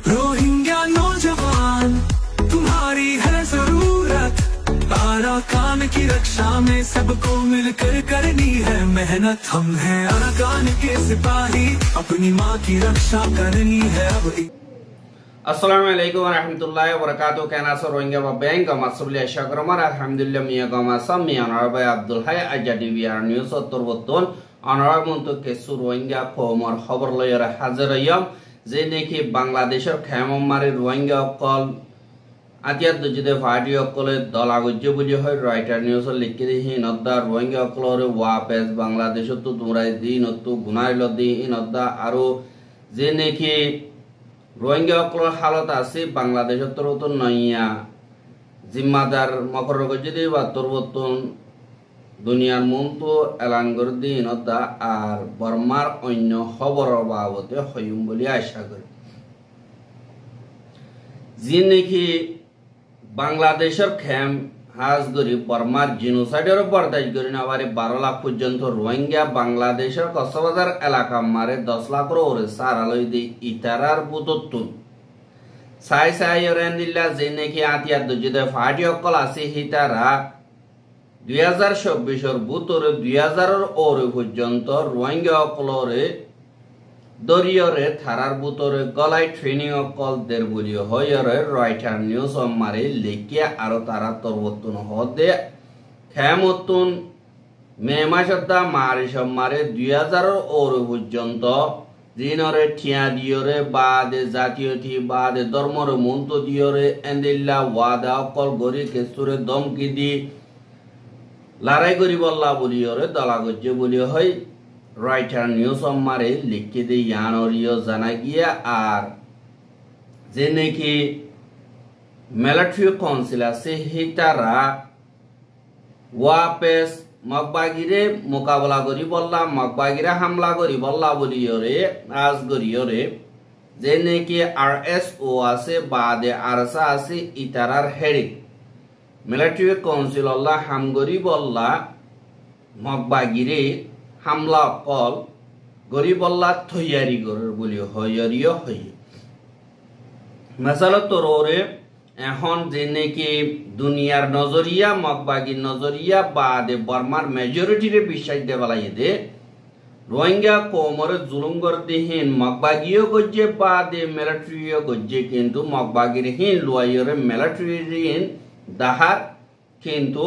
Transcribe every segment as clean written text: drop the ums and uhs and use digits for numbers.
Rohingya नौजवान तुम्हारी है जरूरत, अराकान की रक्षा में सबको मिलकर करनी है मेहनत। हम हैं अराकान के सिपाही, अपनी माँ की रक्षा करनी है अब। Assalamualaikum warahmatullahi wabarakatuh. Kena Rohingya Bank Masubli Shakromar Alhamdulillah Mia Gama Sami Honorable Abdul Hai Ajadi VR News Otorbotun Honorable Muntu Kesu Rohingya Komor Hover Lawyer Hazarayam Zeneki Bangladesher Kamomari Rohingya Call Atiat Dujide Party of Kole Dolago Jubuli Writer News Likidi not the Rohingya Clore Wapes Bangladesh to Duraidi not to Gunailodi in of the Aru Zeneki Rohingya সকলের হালত আছে বাংলাদেশের তরুণ নইয়া জিম্মাদার মকরগজিদি বা তরবতন দুনিয়ার মন্তু এলান করে দিন আর বর্মার অন্য খবর বাবদে হইম বলে আশা করি। যে নাকি বাংলাদেশের খেম হাজ করি বর্মার জিনোসাইডের বরদাস্ত করি না বারে 12 লাখ পর্যন্ত রোহিঙ্গা বাংলাদেশের কক্সবাজার এলাকা মারে 10 লাখ ওরে সারালই দি ইতারার বুততুন সাই সাই রেন্দিল্লা যে নাকি আতিয়া দুজে ফাটি অকল আছে হিতারা 2024 এর বুতরে 2000 এর ওরে পর্যন্ত রোহিঙ্গা অকলরে দরিয়রে থারার বুতরে গলাই ট্রেনিং অকল দের বলি হয়রে রয়টার নিউজ মারে লেখিয়া আর তারা তরবতুন হদে খেমতুন মে মাসদা মারি মারে 2000 এর ওরে পর্যন্ত দিনরে ঠিয়া দিয়রে বাদে জাতীয়তি বাদে ধর্মরে মন্ত দিয়রে এন্দিল্লা ওয়াদা অকল গরি কেসুরে দমকি দি লড়াই করি বল্লা বলিয়রে দলাগজ্জে বলি হয় রাইটার নিউজ মারে লিখে দিয়ে ইয়ানরিও জানা গিয়া আর যে নাকি মিলিটারি কাউন্সিল আছে হিতারা ওয়াপেস মকবাগিরে মোকাবেলা করি বললা মকবাগিরে হামলা করি বললা বলিয়রে আজ করিয়রে যে নাকি আরএসও আছে বাদে আরসা আছে ইতারার হেডি মিলিটারি কাউন্সিল আল্লাহ হামগরি বললা মকবাগিরে হামলা কল গরিবল্লা তৈয়ারি করার বলি হইয়ারিও হই মেসালত তোরে এখন যে নাকি দুনিয়ার নজরিয়া মকবাগির নজরিয়া বাদে বর্মার মেজরিটিরে বিশ্বাস দেবালাই দে রোহিঙ্গা কোমরে জুলুম করতেহীন মকবাগিও গজ্জে বাদে মিলিটারিও গজ্জে কিন্তু মকবাগির হীন লুয়াইরে মিলিটারিহীন দাহার কিন্তু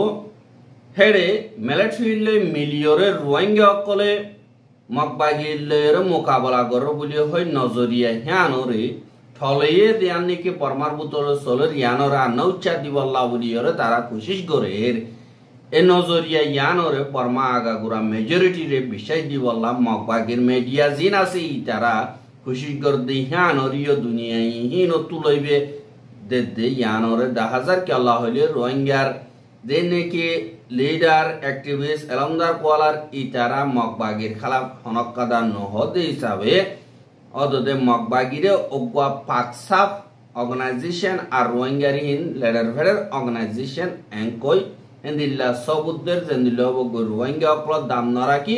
হেড়ে মিলিটারি মিলিয়রে রোহিঙ্গা সকলে মকবাগির মোকাবেলা করো বলি হয় নজরিয়া হ্যানরে থলইয়ে দেয়ান নাকি বর্মার বুতর চলের ইয়ানরে আন্না উচ্চা দিবল্লা বলিয়রে তারা কোশিশ করে এ নজরিয়া ইয়ানরে বর্মা আগাগুড়া মেজরিটিরে বিশ্বাস দিবল্লা মকবাগির মিডিয়া জিন আছে তারা কোশিশ করে দি হ্যানরিও দুনিয়ায় হিন তুলইবে দে ইয়ানরে 10,000 কে আল্লাহ হইলে রোহিঙ্গার যে নাকি লিডার অ্যাক্টিভিস্ট এলমদার কোয়ালার ইতারা মকবাগির খালাফ হনকাদার নহদে হিসাবে অদদে মকবাগিরে ওগা পাকসাফ অর্গানাইজেশন আর রোহিঙ্গারিহীন লেডার ফেডার অর্গানাইজেশন এঙ্কই এন্দিল্লা সবুদ্দের জেন্দিল্লা বগো রোহিঙ্গা অকল দাম না রাখি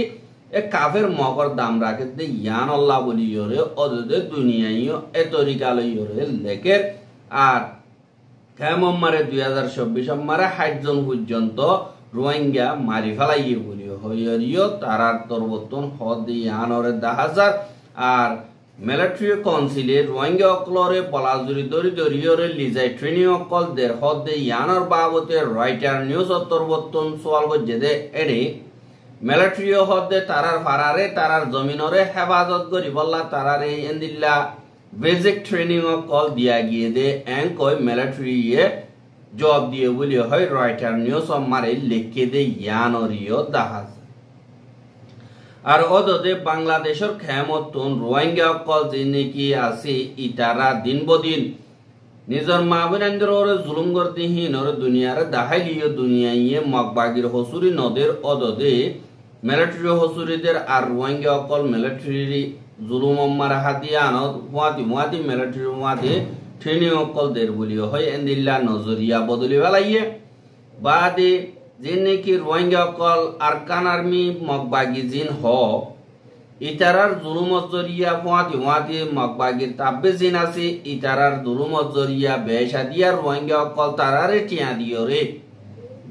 এ কাফের মগর দাম রাখে দে ইয়ান আল্লাহ বলি ইয়রে অদদে দুনিয়াইও এ তরিকা লইয়রে লেকের আর খেমমারে 2024 মারে 60 জন পর্যন্ত রোহিঙ্গা মারি ফেলাইয়ে বলি হইয়ারিও তারার তরবতন হদি আনরে 10,000 আর মিলিটারি কাউন্সিলে রোহিঙ্গা অকলরে পলাজুরি দরি দরিয়রে লিজাই ট্রেনিং অকল দের হদি ইয়ানর বাবতে রাইটার নিউজ তরবতন সোয়াল গজেদে এডি মিলিটারি হদে তারার ফারারে তারার জমিনরে হেফাজত করি বল্লা তারারে এন্দিল্লা বেসিক ট্রেনিং কল দিয়া গিয়ে দে এঙ্কই মিলিটারি জব দিয়ে বলি হয় রাইটার নিউজ মারে লিখে দে ইয়ানরিও দাহাজ আর অদদে বাংলাদেশের খেমতন রোহিঙ্গা কল যে নাকি আছে ইতারা দিন বদিন নিজের মা বোনেন্দ্র জুলুম করতেহীন দুনিয়ার দাহাইলিও দুনিয়ায় মকবাগির হসুরি নদের অদদে মিলিটারি হসুরিদের আর রোহিঙ্গা কল মিলিটারি জুলুম মারা হাতিয়া মুয়াতি মিলিটারি মুয়াতি ট্রেনিং অকল দের বলি হয় এন্দিল্লা নজরিয়া বদলি বেলাইয়ে বাদে যে নাকি রোহিঙ্গা অকল আরকান আর্মি মকবাগি জিন হ ইতারার জুলুমত জরিয়া ফুয়াতি মগবাগির তাব্বে জিন আছে ইতারার জুলুমত জরিয়া বেশা দিয়া রোহিঙ্গা অকল তারারে টিয়া দিও রে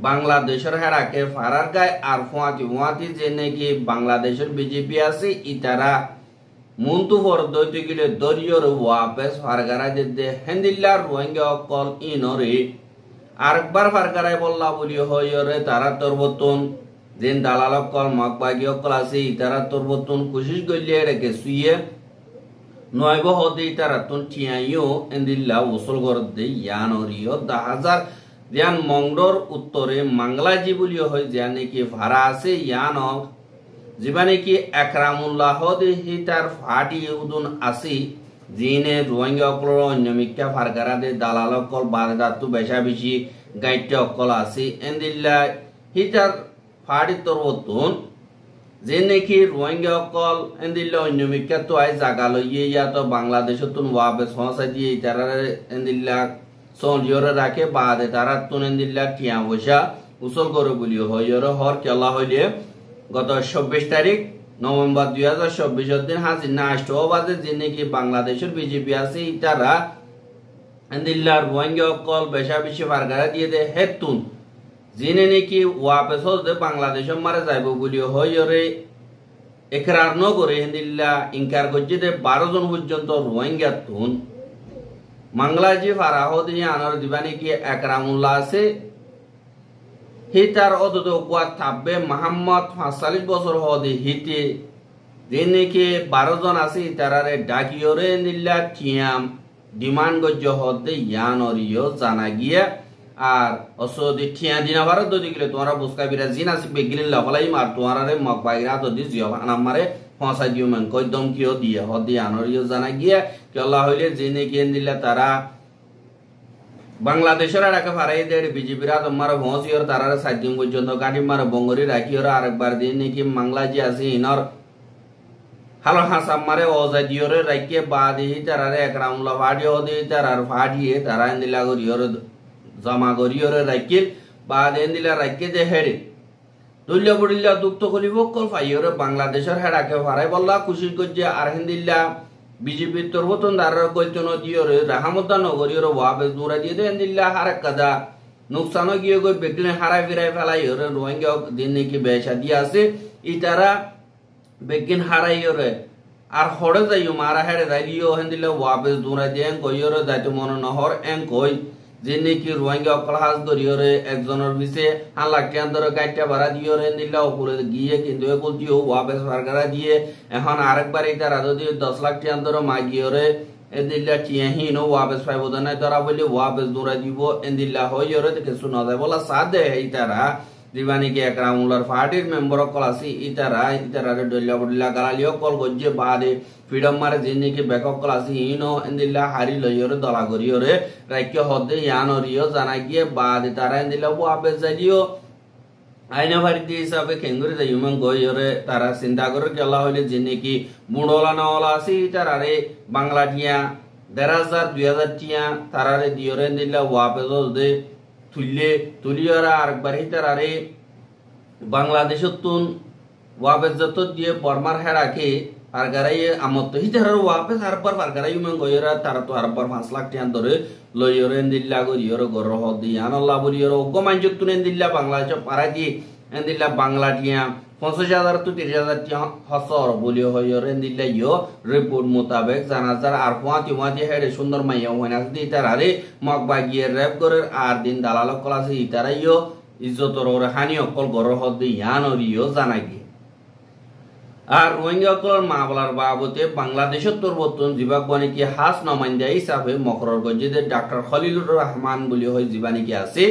বাংলাদেশের হেরাকে ফারার গায় আর ফুয়াতি যে নাকি বাংলাদেশের বিজেপি আছে ইতারা মুন্তু দৈতে গেলে দরিয়র ওয়াপেস ফারগারা যে হেন্দিল্লার রোহিঙ্গা অকল ইনরে আরেকবার ফারগারায় বললা বলি হইরে তারা তরবতন যেন দালাল অকল মগবাগি অকল আছে ইতারা তরবতন কোশিশ গলিয়ে রেখে শুয়ে নয়ব হদে ইতারা তুন টিয়াইও এন্দিল্লা উসল গরদে ইয়ানরিও 10,000 জ্ঞান মংডর উত্তরে মাংলাজি বলি হয় যা নাকি ভাড়া আছে ইয়ান যিবা নাকি একরামুল্লাহ দে হিতার ফাটি উদুন আসি জিনে রোহিঙ্গা অকলর অন্যমিকা ফারগারা দে দালাল অকল বারদাতু বেশা বেশি গাইটে অকল আছে এন্দিল্লা হিতার ফাটি তরবতন যে নাকি রোহিঙ্গা অকল এন্দিল্লা অন্যমিকা তো আই জাগা লইয়ে ইয়া তো বাংলাদেশতুন ওয়াবে সহসা দিয়ে তারা এন্দিল্লা সঞ্জিয়রে রাখে বাদে তারা তুন এন্দিল্লা টিয়া বসা উসল করে বলি হইর হর কেলা হইলে গত 26 তারিখ নভেম্বর 2024 দিন হাজির না আষ্টবাদে যে নাকি বাংলাদেশের বিজেপি আছে ইতারা এন্দিল্লা রোহিঙ্গা অকল বেশা বেশি ফারগারা দিয়ে দে হেতুন জিনে নাকি ওয়াপেস হতে বাংলাদেশের মারে যাইব বলি হইরে একরার ন করে এন্দিল্লা ইনকার করছে 12 জন পর্যন্ত রোহিঙ্গা তুন মাংলাজি ফারাহদিনী আনর দিবা নাকি একরামুল্লাহ আছে হিতার অদত কুয়া থাকবে মোহাম্মদ 45 বছর হদে হিতে যে নাকি 12 জন আছে তারারে ডাকিওরে নিল্লা টিয়াম ডিমান্ড গজ্য হদে ইয়ানরিও জানা গিয়া আর অসদি টিয়া দিনা ভারত দদি গলে তোমরা বুসকা বিরা জিনা সি বেগিলে লফলাই মার তোমরারে মগবাইরা দদি জিও আমারে ফসা দিও মান কই দম কিও দিয়ে হদে ইয়ানরিও জানা গিয়া কে আল্লাহ হইলে যে নাকি নিল্লা তারা বাংলাদেশের এলাকা ফারাই দেড় বিজেপিরা তোমার ভোঁসিওর তারারে 7 দিন পর্যন্ত গাড়ি মারে বঙ্গরি রাখিওর আরেকবার দিয়ে নাকি মাংলাজি আছে ইনর হালো হাসাম মারে অজাদিওরে রাখিয়ে বাদি তারারে একরামুল্লাহ ফাড়িও দিয়ে তারার ফাড়িয়ে তারা এন্দিলা করিওর জমা করিওরে রাখিল বাদ এন্দিলা রাখিয়ে দে হেড়ে তুল্য বুড়িল্লা দুঃখ কলিব কল ফাইওরে বাংলাদেশের হেড়াকে ফারাই বললা খুশি করছে আর হেন্দিল্লা বিজেপি তরবতন দারার কইতন দিওরে রাহমতা নগরীর ওয়াবে দূরা দিয়ে দেন দিল্লা হারে কাদা নুকসান গিয়ে গই বেগলে হারাই ফিরাই ফেলাইরে রোহিঙ্গা দিন নাকি বেশা দিয়ে আছে ইতারা বেগিন হারাইরে আর হড়ে যাইও মারা হেড়ে যাইলিও হেন্দিল্লা ওয়াবে দূরা দিয়ে কইরে যাইতে মন নহর এং কই যে নাকি রোহিঙ্গা অকল হাজ ধরিওরে একজনের বিছে 1 লাখ টাকা ধরে গাইটা ভাড়া দিওরে নিলা উপরে গিয়ে কিন্তু একল দিও ওয়াপস সরকারা দিয়ে এখন আরেকবার এটা রাজো দিয়ে 10 লাখ টাকা ধরে মাগিওরে এদিল্লা টিয়াহি নো ওয়াপস পাইবো না ধরা বলি ওয়াপস দূরা দিব এদিল্লা হইওরে দেখে শোনা যায় বলা সাদে ইতারা দিবানি কে একরামুল্লাহর পার্টির মেম্বার অকল আছে ইতারা ডল্লা বডলা গালালিও কল গজ্জে বাদে ফ্রিডম মারে জিনি কে ব্যাক অকল আছে ইনো এন্দিল্লা হারি লইরে দলা করিওরে রাইকে হদে ইয়ানরিও জানা গিয়ে বাদে তারা এন্দিল্লা ওয়াবে যাইও আইনা ভারতী হিসাবে কেঙ্গুরি যাই মান গইরে তারা চিন্তা করে কেলা হইলে জিনি কি বুড়োলা নওলা আছে তারারে বাংলা টিয়া 1,500 2,000 টিয়া তারারে দিওরে এন্দিল্লা ওয়াবে দে তুলিয়ারা আরেকবার হিতারারে বাংলাদেশতুন ওয়াপেস যত দিয়ে বর্মার হেরাকে ফারগারাই আমত হিতারার ওয়াপেস আরবার ফারগারাই মান গয়রা তারা তো আরবার 5 লাখ টাকা ধরে লইরে এন্দিল্লা গরিয়র গরহ দিয়ান আল্লাহ বলিয়র ওগমানজতুন এন্দিল্লা বাংলাদেশ পারা দি এন্দিল্লা বাংলা টিয়া 50,000 to 30,000 টিয়া হসর বলিও হইরে এন্দিল্লা ইয়ো রিপোর্ট মোতাবেক জানাজার আর ফুয়াতি হেডে সুন্দর মাইয়া হইনা দি তারারে মগবাগিয়ে রেপ করে আর দিন দালাল কলাসে ইতারাইও ইজ্জতর ওরে হানি অকল গরহ দিয়ানরিও জানাগি আর রোহিঙ্গা অকলর মামলার বাবদে বাংলাদেশের তরবতন জীবাগবাণী কি হাস নমাইন্দা হিসাবে মকররগঞ্জে ডাক্তার খলিলুর রহমান বলি হয় জীবানী কি আছে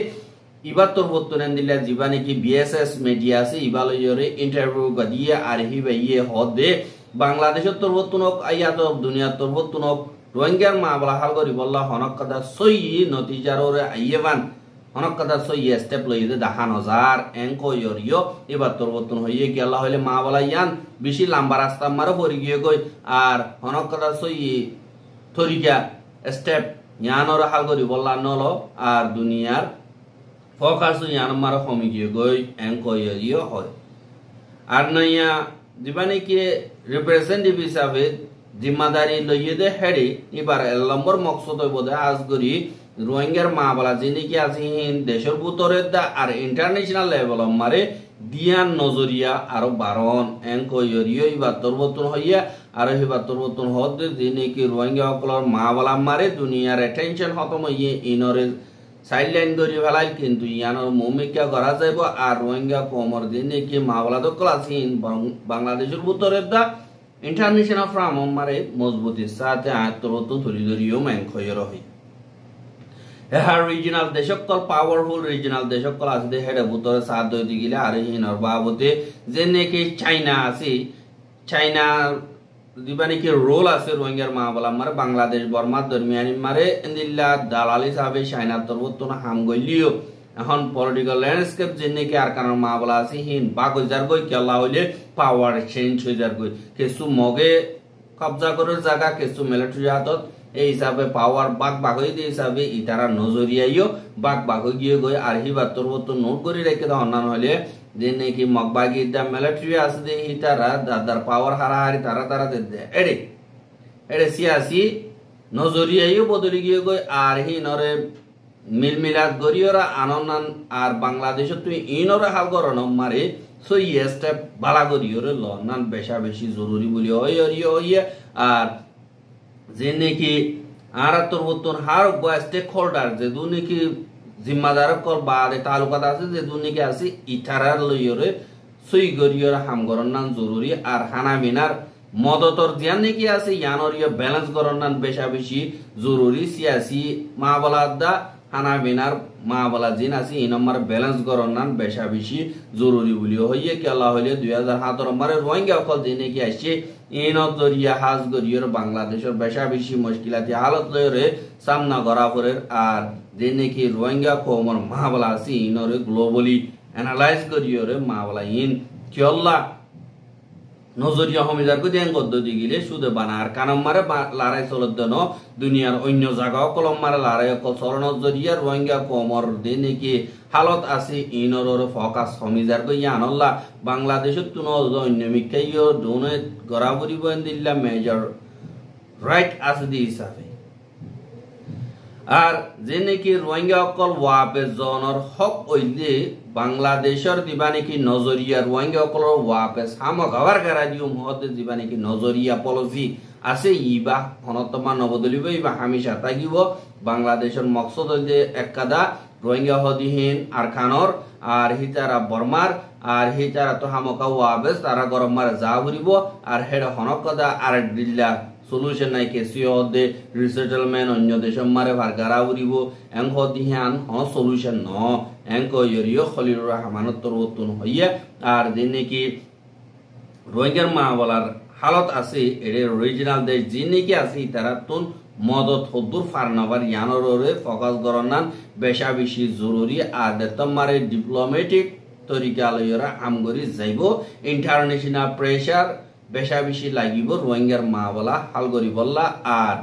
ইবা তরবতন দিলা জীবানী কি বিএসএস মিডিয়া আছে ইবা লইরে ইন্টারভিউ গদিয়ে আর হিবাইয়ে হদে বাংলাদেশের তরবতনক আইয়াত দুনিয়া তরবতনক রোহিঙ্গার মামলা হাল করি বল্লা হনক কথা সই নতিজার ওরে আইয়েবান অনেক কথা সই স্টেপ লইতে 10,000 এঙ্ক ইয়রিও এবার তরবতন হইয়ে গেলা হইলে মা বলা ইয়ান বেশি লম্বা রাস্তা মারো পরি গিয়ে গই আর অনেক কথা সই থরিকা স্টেপ ইয়ানর হাল করি বললা নলো আর দুনিয়ার ফোকাস ইয়ান মারো কমি গিয়ে গই এঙ্ক ইয়রিও হয় আর নইয়া দিবানি কি রিপ্রেজেন্টেটিভ হিসাবে জিম্মাদারি লইয়ে দে হেডি এবার 1 নম্বর মকসদ হইব দে আজ করি রোহিঙ্গার মা বলা যিনি কি আছে দেশের ভিতরে দা আর ইন্টারন্যাশনাল লেভেল মারে দিয়ান নজরিয়া আরো বারণ এঙ্ক ইয়রিও ইবার তরবতন হইয়া আর হিবার তরবতন হদ যিনি কি রোহিঙ্গা সকলের মা বলা মারে দুনিয়ার অ্যাটেনশন খতম হইয়ে ইনরে সাইডলাইন করি ফেলাই কিন্তু ইয়ানোর ভূমিকা করা যাইব আর রোহিঙ্গা কমর যিনি কি মা বলা দখল আছে বাংলাদেশের ভিতরে দা ইন্টারন্যাশনাল ফ্রাম মারে মজবুতির সাথে আত্মরতন ধরি ধরিও ম্যাঙ্ক হয়ে রহি এহার রিজিনাল দেশকল পাওয়ারফুল রিজিনাল দেশকল আছে হেডে ভিতরে সাথ দইতে গেলে আর হিনর বাবতে যে নাকি চাইনা আছে চাইনা দিবানি কি রোল আছে রোহিঙ্গার মা বলা মারে বাংলাদেশ বর্মা দরমিয়ানি মারে ইন্দিল্লা দালালি সাবে চাইনা তরবতন হাম গইলিও এখন পলিটিক্যাল ল্যান্ডস্কেপ যে নাকি আর কারণ মা বলা আছে হিন বাগ যার গই কেলা হইলে পাওয়ার চেঞ্জ হয়ে যার গই কিছু মগে কবজা করার জায়গা কিছু মিলিটারি হাতত এই হিসাবে পাওয়ার বাঘ বাঘ হয়ে দিয়ে হিসাবে ইতারা নজরিয়াইও বাঘ বাঘ হয়ে গিয়ে গই আর হিবার তরবতন নোট করে রেখে দেওয়া অন্যান্য হলে যে নাকি মগবাগি দা মিলিটারি আছে দে ইতারা দাদার পাওয়ার হারাহারি তারা তারা দে এড়ে এড়ে সিয়াসি নজরিয়াইও বদলি গিয়ে গই আর হি নরে মিলমিলাত গরিয়রা আনন্দান আর বাংলাদেশে তুই ইনরে হাল করন মারে সো ইয়ে স্টেপ বালা গরিয়রে লনান বেশা বেশি জরুরি বলি হইয়ে আর যে নাকি আর তরবতন হার স্টেক হোল্ডার যে দু নাকি জিম্মাদার কল বাদে তালুকাত আছে যে দু নাকি আছে ইটারার লইয়রে সই গরিয়র হাম গরনান জরুরি আর হানা মিনার মদতর জিয়ান নাকি আছে ইয়ানর ইয়ে ব্যালেন্স গরনান বেশা বেশি জরুরি সিয়াসি মা বলাদা হানা মিনার মা বলা জিন আছে এই নম্বর ব্যালেন্স গরনান বেশা বেশি জরুরি বলি হইয়ে কেলা হইলে 2007 নম্বরে রোহিঙ্গা কল যে নাকি আসছে ইনত জরিয়া হাজ গরিয়র বাংলাদেশের বেশা বেশি মুশকিলাতি হালত লয়রে সামনা করা পরে আর যে নাকি রোহিঙ্গা কমর মা বলা আছে ইনরে গ্লোবালি অ্যানালাইজ করিয়রে মা বলা ইন কেলা নজরিয়া হমিদার কো দেন পদ্ধতি গিলে সুদে বানার কানম মারে লড়াই চলত দেন দুনিয়ার অন্য জায়গা কলম মারে লড়াই কল সরণ জরিয়া রোহিঙ্গা কমর দে নাকি হালত আছে ইনর ফোকাস হমিদার কো ইয়ানল্লা বাংলাদেশত তুন অন্য মিকাইও দোনে গরাবরি বন্দিল্লা মেজর রাইট আছে দি হিসাবে আর যে নাকি রোহিঙ্গা কল ওয়াপে জনর হক ওইলে বাংলাদেশের দিবানি কি নজরিয়া রোহিঙ্গা কলর ওয়াপে সামক আবার গারা দিও মহতে দিবানি কি নজরিয়া পলিসি আছে ইবা হনতমা নবদলিব ইবা হামেশা থাকিব বাংলাদেশের মকসদ হইতে এককাদা রোহিঙ্গা হদিহীন আর খানর আর হিতারা বর্মার আর হিতারা তো হামকা ওয়াপে তারা গরম মারে যা ভরিব আর হেড হনকদা আর দিল্লা সলিউশন নাই কেসিও দে রিসেটেলমেন্ট অন্য দেশম মারে ভারগারা উরিব এঙ্ক দিহান হ সলিউশন ন এঙ্ক ইয়রিও খলিলুর রহমানত তরবতন হইয়া আর যে নাকি রোহিঙ্গার মা বলার হালত আছে এর অরিজিনাল দেশ যে নাকি আছে তারা তুন মদত হদ্দুর ফারনাবার ইয়ানরে ফোকাস গরনান বেশা বেশি জরুরি আর দেতমারে ডিপ্লোম্যাটিক তরিকা লইরা আমগরি যাইব ইন্টারন্যাশনাল প্রেসার বেশা বেশি লাগিব রোহিঙ্গার মা বলা হাল করি বললা আর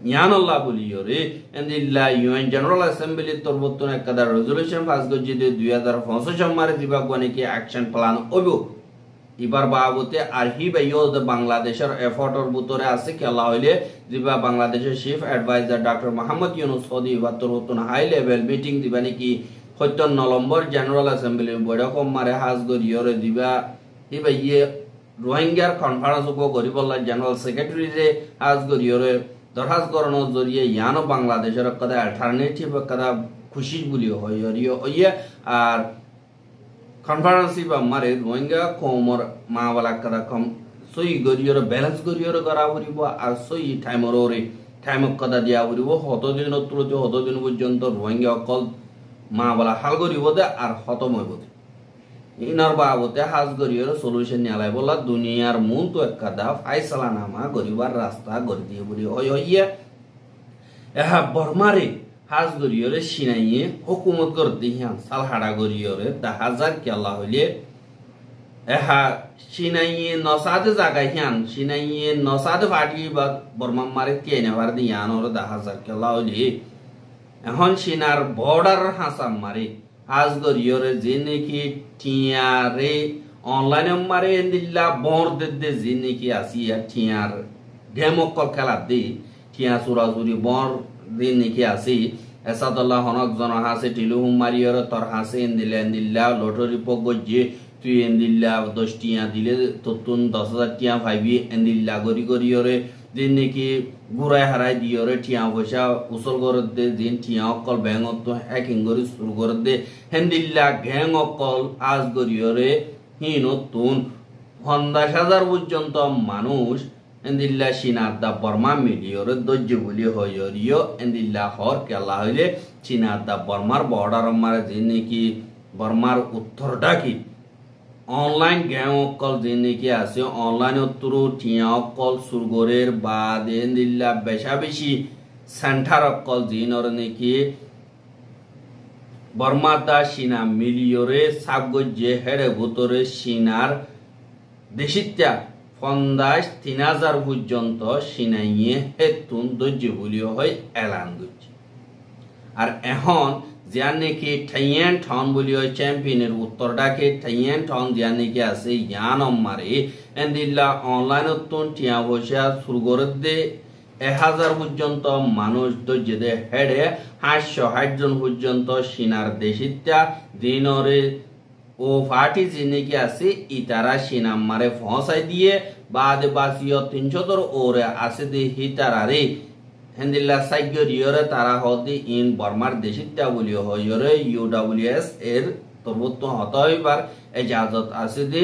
ইয়ানল্লাহ বলিয়রে এন্দিল্লা ইউএন জেনারেল অ্যাসেম্বলি তরবতন একদার রেজুলেশন পাস গজি 2025 মারে দিবা কোনে কি অ্যাকশন প্ল্যান হইব এবার বাবতে আর হি বাইও বাংলাদেশের এফর্টর ভিতরে আছে কেলা হইলে দিবা বাংলাদেশের chief adviser doctor Mohammad Yunus Saudi এবার তরবতন হাই লেভেল মিটিং দিবা নাকি 7 নম্বর জেনারেল অ্যাসেম্বলি বৈঠক মারে হাজ গরিয়রে দিবা হি বাইয়ে রোহিঙ্গার কনফারেন্স গরিবল্লা জেনারেল সেক্রেটারি যে আজ গরিয়রে দরখাস্ত করানোর জরিয়ে ইয়ানো বাংলাদেশের কথা অল্টারনেটিভ কথা খুশি বলি হইয়ে আর কনফারেন্স বা মারে রোহিঙ্গা কমর মা বলা কথা কম সই গরিয়রে ব্যালেন্স গরিয়রে করা উরিব আর সই টাইমরে টাইমক কথা দিয়া উরিব হতদিন তুলতে হতদিন পর্যন্ত রোহিঙ্গা অকল মা বলা হাল করিব দে আর খতম হইব ইনার বাবতে হাজ গরিয়র সলিউশন নিয়ালাই বলা দুনিয়ার মূল তো একদা ফাইসলা নামা গরিবার রাস্তা গড়ি দিয়ে বলি হইয়া এহা বর্মারে হাজ গরিয়রে সিনাইয়ে হুকুমত করতে হিয়ান সালহাড়া গরিয়রে 10,000 কেলা হইলে এহা সিনাইয়ে নসাদে জায়গা হিয়ান সিনাইয়ে নসাদে ফাটি বা বর্মা মারে তিয়ে বার দিয়ান ওর 10,000 কেলা হইলে এখন সিনার বর্ডার হাসাম মারে আজ গরিয়রে যে নাকি টিয়ারে অনলাইনে মারে এন্দিল্লা বর দে জিনে কি আসিয়া ঠিয়ার গেমকল খেলা দি ঠিয়া চুরাচুরি বর দিন নাকি আসি এসাদুল্লাহ হনক জন হাসে টিলু মারিয়র তোর হাসে এন্দিল্লা লটরি পগজে তুই এন্দিল্লা 10 টিয়া দিলে ততুন 10,000 টিয়া ভাইবি এন্দিল্লা গরি গরিয়রে দিন নাকি গুড়াই হারাই দিয়রে টিয়া পয়সা উসল করে দে দিন টিয়া অকল ব্যাং তো হ্যাকিং করি শুরু করে দে হেন্দিল্লা গ্যাং অকল আজ গরিয়রে হিনতুন 50,000 পর্যন্ত মানুষ এন্দিল্লা সিনাদা বর্মা মিলিয়রে দজ্জে বলি হইরিও এন্দিল্লা হর কেলা হইলে সিনাদা বর্মার বর্ডার মারে যে নাকি বর্মার উত্তরটা কি অনলাইন গেম অকল যে নাকি আছে অনলাইন উত্তর টিয়া অকল সুরগরের বাদ এন্দিল্লা বেশা বেশি সেন্টার অকল জিনর নাকি বর্মাদা সিনা মিলিয়রে সাগজে হেড়ে ভুতরে সিনার দেশিত্যা 50,000 পর্যন্ত সিনাইয়ে হেতুন দজ্জে বলিও হয় এলান করছে আর এখন যার নাকি ঠাইয়ান ঠন বলিও চ্যাম্পিয়নের উত্তরটাকে ঠাইয়ান ঠন যার নাকি আছে ইয়ান মারে এন্দিল্লা অনলাইন উত্তন টিয়া পয়সা শুরু করে দে 1000 পর্যন্ত মানুষ দজ্জে দে হেডে 560 জন পর্যন্ত সিনার দেশিত্যা দিনরে ও ফাটি জিনে আছে ইতারা সিনাম মারে ফসাই দিয়ে বাদে বাসিও 300 ওরে আছে দে হিতারারে হেন্দিল্লা সাইগরিয়রে তারা হদি ইন বর্মার দেশিত্যা বলি হইরে ইউডব্লিউএস এর তরবত হত হইবার ইজাজত আছে দে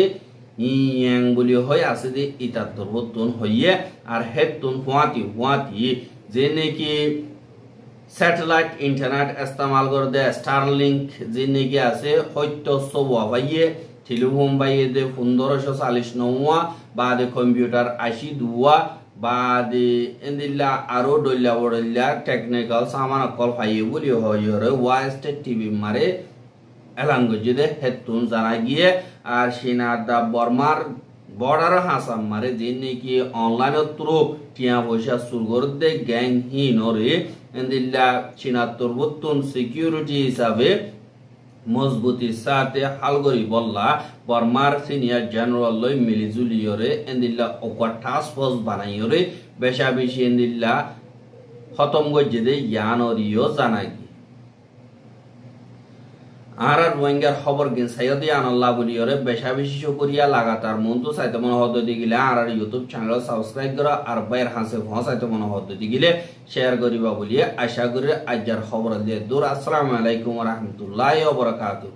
ইয়াং বলি হয় আছে দে ইতার তরবতন হইয়ে আর হেতুন হুয়াতি যে নাকি স্যাটেলাইট ইন্টারনেট ইস্তেমাল করে দে স্টারলিংক যে নাকি আছে হয়তো সব ভাইয়ে টেলিফোন ভাইয়ে দে 1540 নওয়া বাদে কম্পিউটার 80 দুয়া বাদে এন্দিল্লা আরো ডল্লা বড়ল্লা টেকনিক্যাল সামান কল ভাইয়ে বলি হয়রে ওয়াইস্টেট টিভি মারে এলান গজে দে হেতুন জানা গিয়ে আর সিনাদা বর্মার বর্ডার হাসাম মারে যে নাকি অনলাইন থ্রু টিয়া পয়সা শুরু করে দে গ্যাং হিনরে এন্দিল্লা চিনাত্তর বত্তন সিকিউরিটি হিসাবে মজবুতির সাথে হালগরি বললা বর্মার সিনিয়র জেনারেল লই মিলিজুলিয়রে এন্দিল্লা ওকা টাস্ক ফোর্স বানাইয়রে বেশা বেশি এন্দিল্লা খতম গজে দে ইয়ানরিও জানাই আর রোহিঙ্গার খবর গিন সাইয়দি আনাল্লাহ বলিয়রে বেশা বেশি শুকরিয়া লাগাতার মন্তু সাইতে মনে হদ্দি গিলে আর ইউটিউব চ্যানেল সাবস্ক্রাইব করা আর বাইর হাসে ভসাইতে মনে হদ্দি গিলে শেয়ার করিবা বলিয়ে আশা করি আজকের খবর দিয়ে দূর আসসালামু আলাইকুম ওয়া রাহমাতুল্লাহি ওয়া বারাকাতুহু